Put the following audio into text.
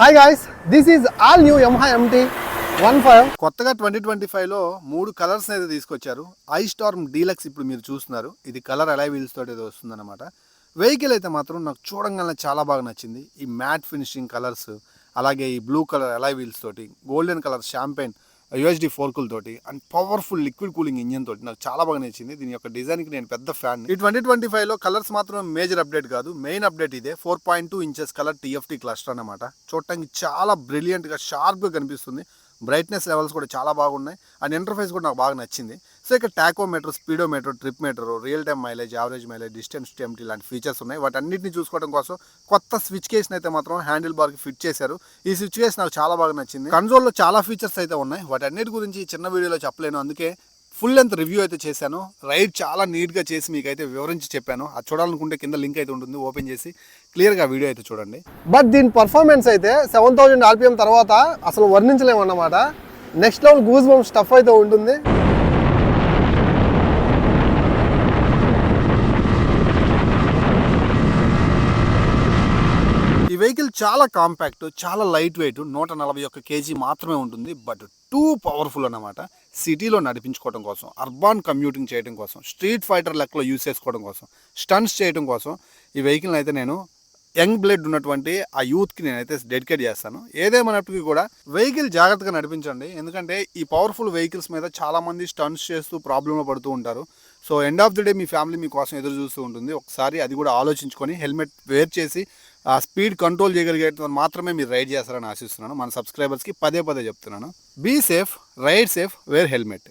Hi guys, this is all new Yamaha MT-15. కొత్తగా 2025లో 3 colours అయితే తీసుకొచ్చారు. ఐ స్టార్మ్ డీలక్స్ ఇప్పుడు మీరు చూస్తున్నారు. ఇది కలర్ అలై వీల్స్ తోటి ఏదో వస్తుందన్నమాట. వెహికల్ అయితే మాత్రం నాకు చూడంగానే చాలా బాగా నచ్చింది. ఈ మ్యాట్ ఫినిషింగ్ కలర్స్, అలాగే ఈ బ్లూ కలర్ అలై వీల్స్ తోటి, గోల్డెన్ కలర్ షాంపెయిన్ USD ఫోర్కులతోటి and powerful liquid cooling engine తోటి నాకు చాలా బాగా నచ్చింది. దీని యొక్క డిజైన్కి నేను పెద్ద ఫ్యాన్. ఈ 2025లో కలర్స్ మాత్రం మేజర్ అప్డేట్ కాదు, మెయిన్ అప్డేట్ ఇదే. 4.2 ఇంచెస్ కలర్ TFT క్లస్టర్ అనమాట. చూడటానికి చాలా బ్రిలియంట్గా షార్ప్గా కనిపిస్తుంది. బ్రైట్నెస్ లెవెల్స్ కూడా చాలా బాగున్నాయి అండ్ ఇంటర్ఫేస్ కూడా నాకు బాగా నచ్చింది. సో ఇక్కడ tachometer, speedometer, trip meter, real time mileage, average mileage, distance to empty ఇలాంటి ఫీచర్స్ ఉన్నాయి. వాటన్నిటిని చూసుకోవడం కోసం కొత్త స్విచ్ కేస్ని అయితే మాత్రం హ్యాండిల్ బార్కి ఫిట్ చేశారు. ఈ స్విచ్ కేస్ నాకు చాలా బాగా నచ్చింది. కన్సోల్లో చాలా ఫీచర్స్ అయితే ఉన్నాయి, వాటన్నిటి గురించి చిన్న వీడియోలో చెప్పలేను, అందుకే ఫుల్ లెంత్ రివ్యూ అయితే చేశాను. రైడ్ చాలా నీట్గా చేసి మీకైతే వివరించి చెప్పాను. అది చూడాలనుకుంటే కింద లింక్ అయితే ఉంటుంది, ఓపెన్ చేసి క్లియర్గా వీడియో అయితే చూడండి. బట్ దీని పర్ఫార్మెన్స్ అయితే 7000 RPM తర్వాత అసలు వర్ణించలేము అన్నమాట. Next level goose bump stuff అయితే ఉంటుంది. ఈ వెహికల్ చాలా కాంపాక్ట్, చాలా లైట్ వెయిట్, 141 kg మాత్రమే ఉంటుంది. బట్ టూ పవర్ఫుల్ అన్నమాట. సిటీలో నడిపించుకోవడం కోసం, అర్బాన్ కమ్యూటింగ్ చేయడం కోసం, స్ట్రీట్ ఫైటర్ లెక్కలో యూజ్ చేసుకోవడం కోసం, స్టంట్స్ చేయడం కోసం ఈ వెహికల్ని అయితే నేను యంగ్ బ్లడ్ ఉన్నటువంటి ఆ యూత్కి నేనైతే డెడికేట్ చేస్తాను. ఏదేమన్నప్పటికీ కూడా వెహికల్ జాగ్రత్తగా నడిపించండి, ఎందుకంటే ఈ పవర్ఫుల్ వెహికల్స్ మీద చాలామంది స్టంట్స్ చేస్తూ ప్రాబ్లంలో పడుతూ ఉంటారు. So end of the day me family మీకోసం ఎదురు చూస్తూ ఉంటుంది. ఒకసారి అది కూడా ఆలోచించుకొని హెల్మెట్ వేర్ చేసి ఆ స్పీడ్ కంట్రోల్ చేయగలిగేట మాత్రమే మీరు రైడ్ చేస్తారని ఆశిస్తున్నాను. మన సబ్స్క్రైబర్స్కి పదే పదే చెప్తున్నాను. Be safe, ride safe, wear helmet.